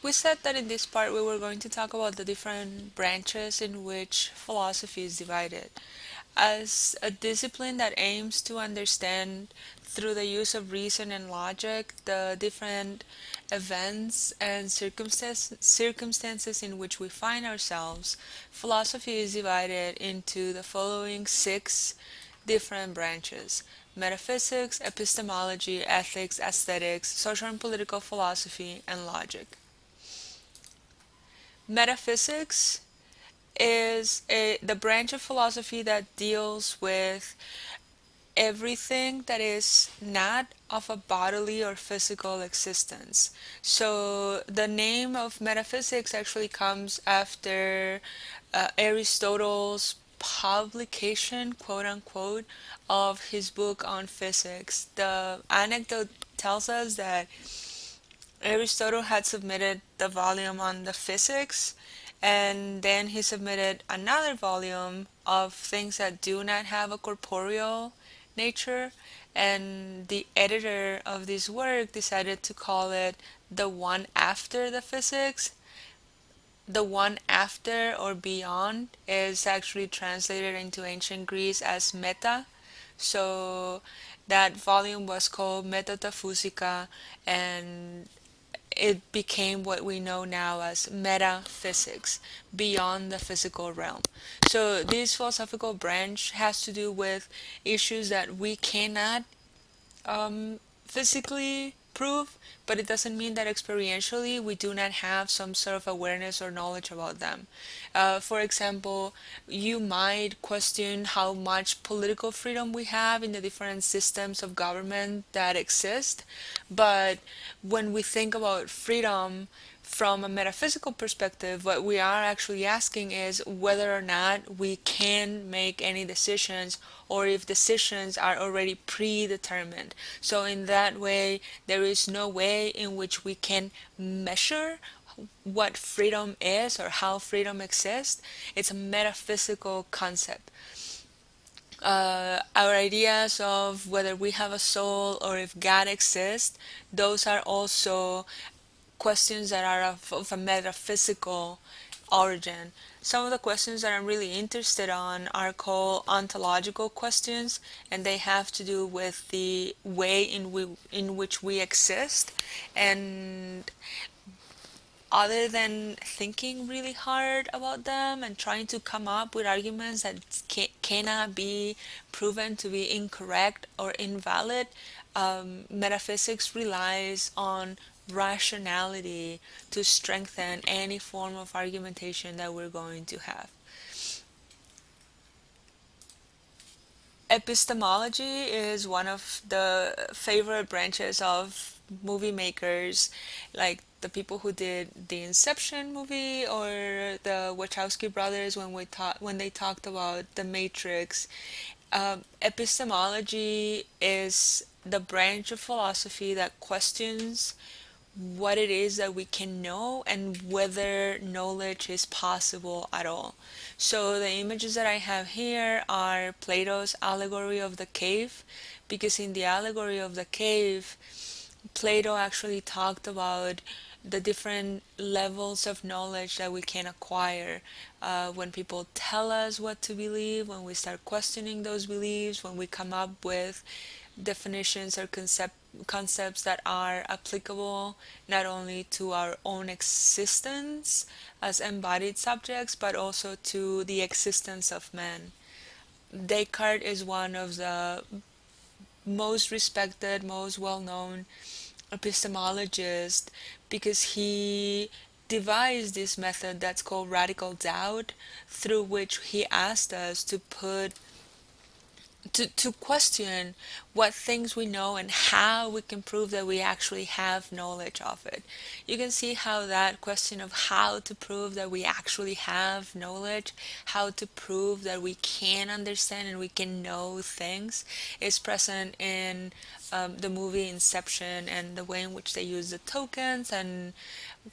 We said that in this part we were going to talk about the different branches in which philosophy is divided. As a discipline that aims to understand through the use of reason and logic the different events and circumstances in which we find ourselves, philosophy is divided into the following six different branches: metaphysics, epistemology, ethics, aesthetics, social and political philosophy, and logic. Metaphysics is the branch of philosophy that deals with everything that is not of a bodily or physical existence. So the name of metaphysics actually comes after Aristotle's publication, quote unquote, of his book on physics. The anecdote tells us that Aristotle had submitted the volume on the physics, and then he submitted another volume of things that do not have a corporeal nature, and the editor of this work decided to call it the one after the physics. The one after or beyond is actually translated into ancient Greece as meta. So that volume was called Metataphysica, and it became what we know now as metaphysics, beyond the physical realm. So this philosophical branch has to do with issues that we cannot physically prove, but it doesn't mean that experientially we do not have some sort of awareness or knowledge about them. For example, you might question how much political freedom we have in the different systems of government that exist, but when we think about freedom from a metaphysical perspective, what we are actually asking is whether or not we can make any decisions or if decisions are already predetermined. So, in that way, there is no way in which we can measure what freedom is or how freedom exists. It's a metaphysical concept. Our ideas of whether we have a soul or if God exists, those are also questions that are of a metaphysical origin. Some of the questions that I'm really interested on are called ontological questions, and they have to do with the way in which we exist. And other than thinking really hard about them and trying to come up with arguments that cannot be proven to be incorrect or invalid, metaphysics relies on rationality to strengthen any form of argumentation that we're going to have. Epistemology is one of the favorite branches of movie makers, like the people who did the Inception movie or the Wachowski brothers when they talked about the Matrix. Epistemology is the branch of philosophy that questions what it is that we can know and whether knowledge is possible at all. So the images that I have here are Plato's allegory of the cave, because in the allegory of the cave, Plato actually talked about the different levels of knowledge that we can acquire when people tell us what to believe, when we start questioning those beliefs, when we come up with definitions or concepts that are applicable not only to our own existence as embodied subjects, but also to the existence of man. Descartes is one of the most respected, most well known epistemologist because he devised this method that's called radical doubt, through which he asked us to question what things we know and how we can prove that we actually have knowledge of it. You can see how that question of how to prove that we actually have knowledge, how to prove that we can understand and we can know things, is present in the movie Inception and the way in which they use the tokens and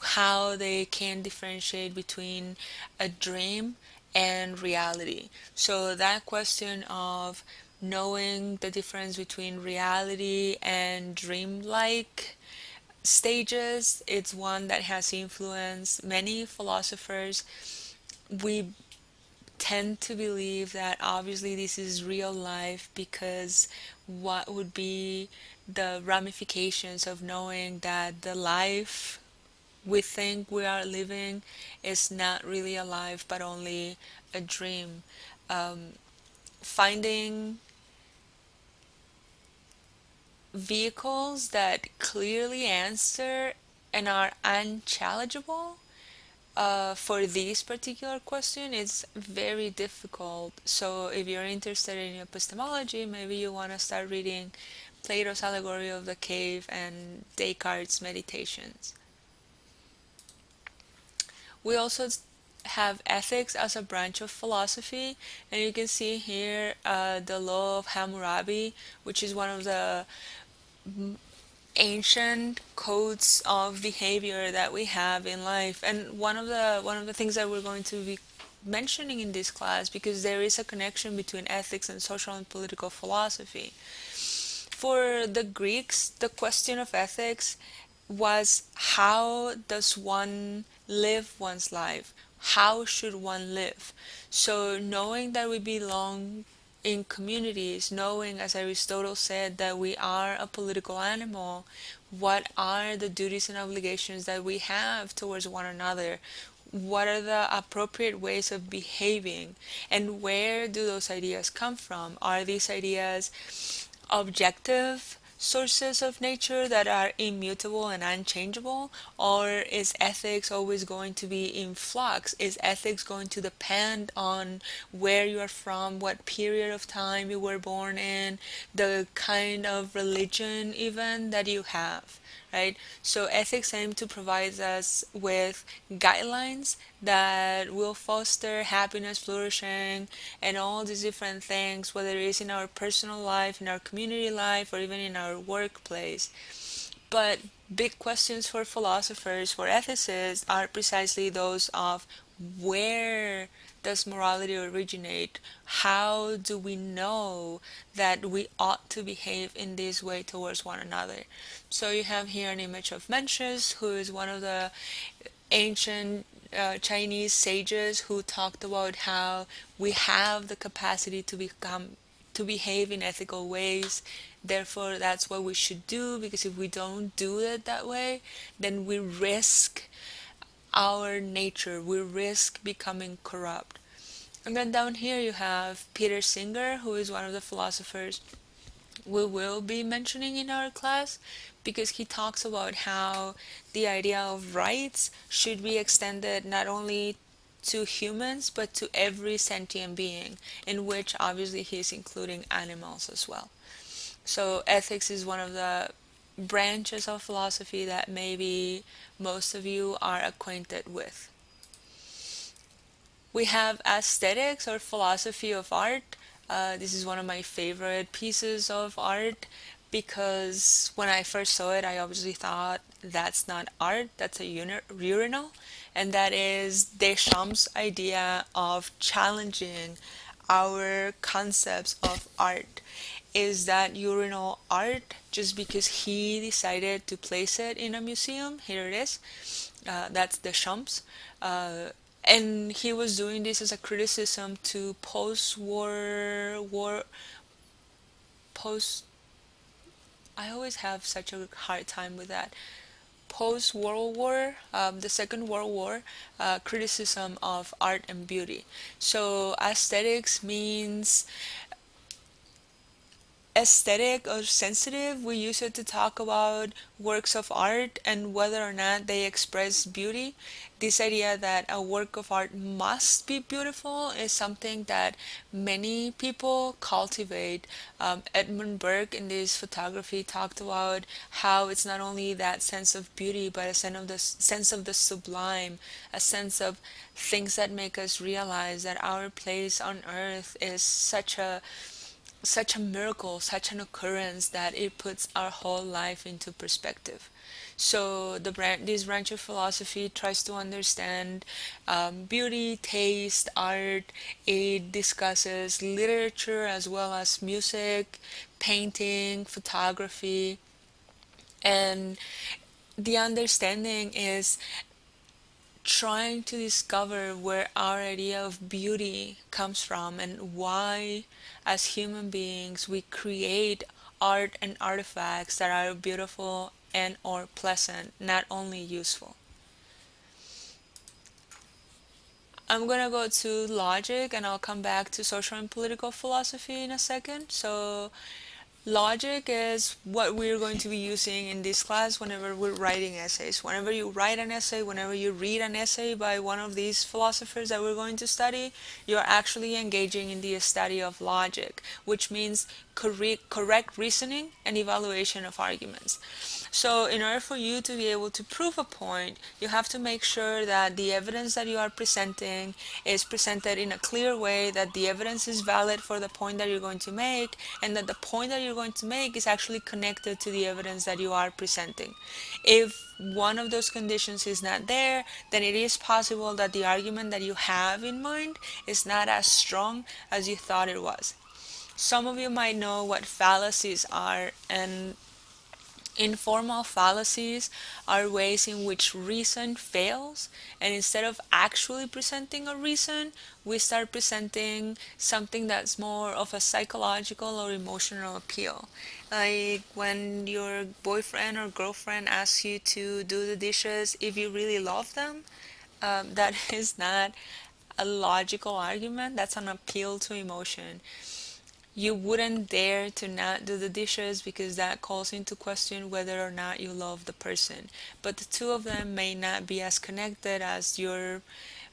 how they can differentiate between a dream and reality. So that question of knowing the difference between reality and dreamlike stages. It's one that has influenced many philosophers. We tend to believe that obviously this is real life, because what would be the ramifications of knowing that the life we think we are living is not really a life but only a dream? Finding vehicles that clearly answer and are unchallengeable for this particular question is very difficult. So if you're interested in epistemology, maybe you want to start reading Plato's Allegory of the Cave and Descartes' Meditations. We also have ethics as a branch of philosophy, and you can see here the law of Hammurabi, which is one of the ancient codes of behavior that we have in life, and one of the things that we're going to be mentioning in this class, because there is a connection between ethics and social and political philosophy. For the Greeks, the question of ethics was, how does one live one's life? How should one live? So knowing that we belong in communities, knowing, as Aristotle said, that we are a political animal, what are the duties and obligations that we have towards one another? What are the appropriate ways of behaving? And where do those ideas come from? Are these ideas objective sources of nature that are immutable and unchangeable? Or is ethics always going to be in flux? Is ethics going to depend on where you are from, what period of time you were born in, the kind of religion even that you have? Right? So ethics aim to provide us with guidelines that will foster happiness, flourishing, and all these different things, whether it is in our personal life, in our community life, or even in our workplace. But big questions for philosophers, for ethicists, are precisely those of, where does morality originate? How do we know that we ought to behave in this way towards one another? So you have here an image of Mencius, who is one of the ancient Chinese sages who talked about how we have the capacity to behave in ethical ways. Therefore, that's what we should do, because if we don't do it that way, then we risk our nature, we risk becoming corrupt. And then down here you have Peter Singer, who is one of the philosophers we will be mentioning in our class, because he talks about how the idea of rights should be extended not only to humans but to every sentient being, in which obviously he's including animals as well. So ethics is one of the branches of philosophy that maybe most of you are acquainted with. We have aesthetics, or philosophy of art. This is one of my favorite pieces of art, because when I first saw it, I obviously thought, that's not art, that's a urinal. And that is Deschamps' idea of challenging our concepts of art. Is that urinal art just because he decided to place it in a museum? Here it is. That's Deschamps. And he was doing this as a criticism to post. I always have such a hard time with that. Post World War, the Second World War, criticism of art and beauty. So aesthetics means aesthetic or sensitive. We use it to talk about works of art and whether or not they express beauty. This idea that a work of art must be beautiful is something that many people cultivate. Edmund Burke in this photography talked about how it's not only that sense of beauty, but a sense of the sublime, a sense of things that make us realize that our place on earth is such a miracle, such an occurrence, that it puts our whole life into perspective. So this branch of philosophy tries to understand beauty, taste, art. It discusses literature as well as music, painting, photography, and the understanding is trying to discover where our idea of beauty comes from and why, as human beings, we create art and artifacts that are beautiful and or pleasant, not only useful. I'm gonna go to logic and I'll come back to social and political philosophy in a second. So logic is what we're going to be using in this class whenever we're writing essays. Whenever you write an essay, whenever you read an essay by one of these philosophers that we're going to study, you're actually engaging in the study of logic, which means correct reasoning and evaluation of arguments. So in order for you to be able to prove a point, you have to make sure that the evidence that you are presenting is presented in a clear way, that the evidence is valid for the point that you're going to make, and that the point that you're going to make is actually connected to the evidence that you are presenting. If one of those conditions is not there, then it is possible that the argument that you have in mind is not as strong as you thought it was. Some of you might know what fallacies are, and informal fallacies are ways in which reason fails, and instead of actually presenting a reason, we start presenting something that's more of a psychological or emotional appeal. Like when your boyfriend or girlfriend asks you to do the dishes if you really love them, that is not a logical argument, that's an appeal to emotion. You wouldn't dare to not do the dishes because that calls into question whether or not you love the person. But the two of them may not be as connected as your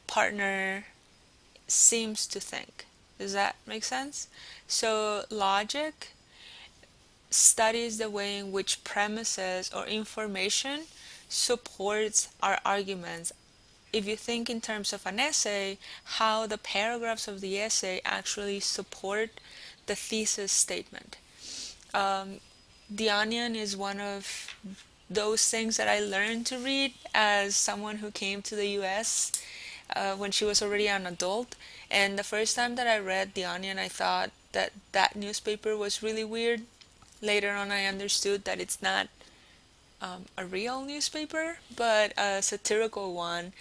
partner seems to think. Does that make sense? So, logic studies the way in which premises or information supports our arguments. If you think in terms of an essay, how the paragraphs of the essay actually support the thesis statement. Um, the Onion is one of those things that I learned to read as someone who came to the US when she was already an adult. And the first time that I read The Onion, I thought that that newspaper was really weird. Later on, I understood that it's not a real newspaper, but a satirical one.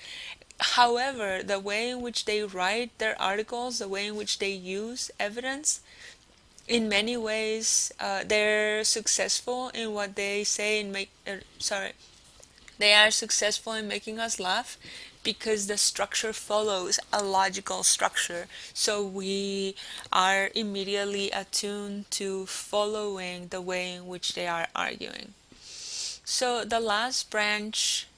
However, the way in which they write their articles, the way in which they use evidence, in many ways, they're successful in what they say and they are successful in making us laugh because the structure follows a logical structure. So we are immediately attuned to following the way in which they are arguing. So the last branch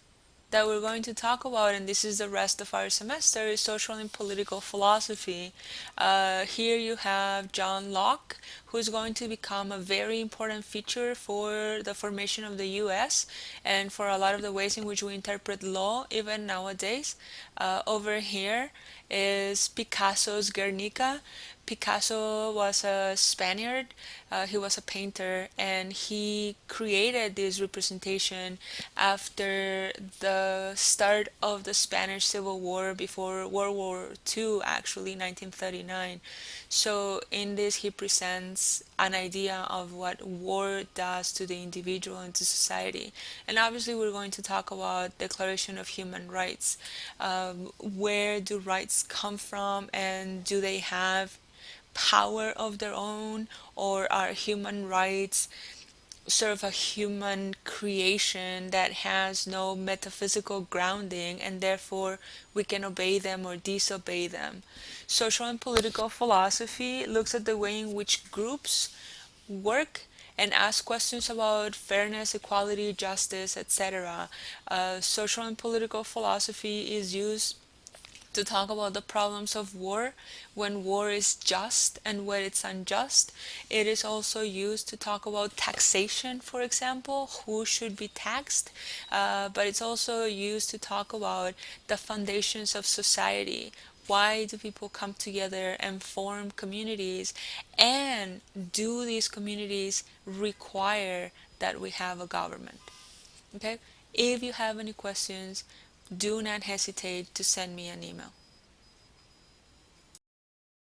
that we're going to talk about, and this is the rest of our semester, is social and political philosophy. Here you have John Locke, who's going to become a very important feature for the formation of the US and for a lot of the ways in which we interpret law even nowadays. Over here is Picasso's Guernica. Picasso was a Spaniard, he was a painter, and he created this representation after the start of the Spanish Civil War, before World War II, actually, 1939. So in this, he presents an idea of what war does to the individual and to society. And obviously, we're going to talk about Declaration of Human Rights. Where do rights come from, and do they have power of their own, or are human rights sort of a human creation that has no metaphysical grounding and therefore we can obey them or disobey them? Social and political philosophy looks at the way in which groups work and ask questions about fairness, equality, justice, etc. Social and political philosophy is used to talk about the problems of war, when war is just and when it's unjust. It is also used to talk about taxation, for example, who should be taxed, but it's also used to talk about the foundations of society. Why do people come together and form communities? And do these communities require that we have a government? Okay? If you have any questions, do not hesitate to send me an email.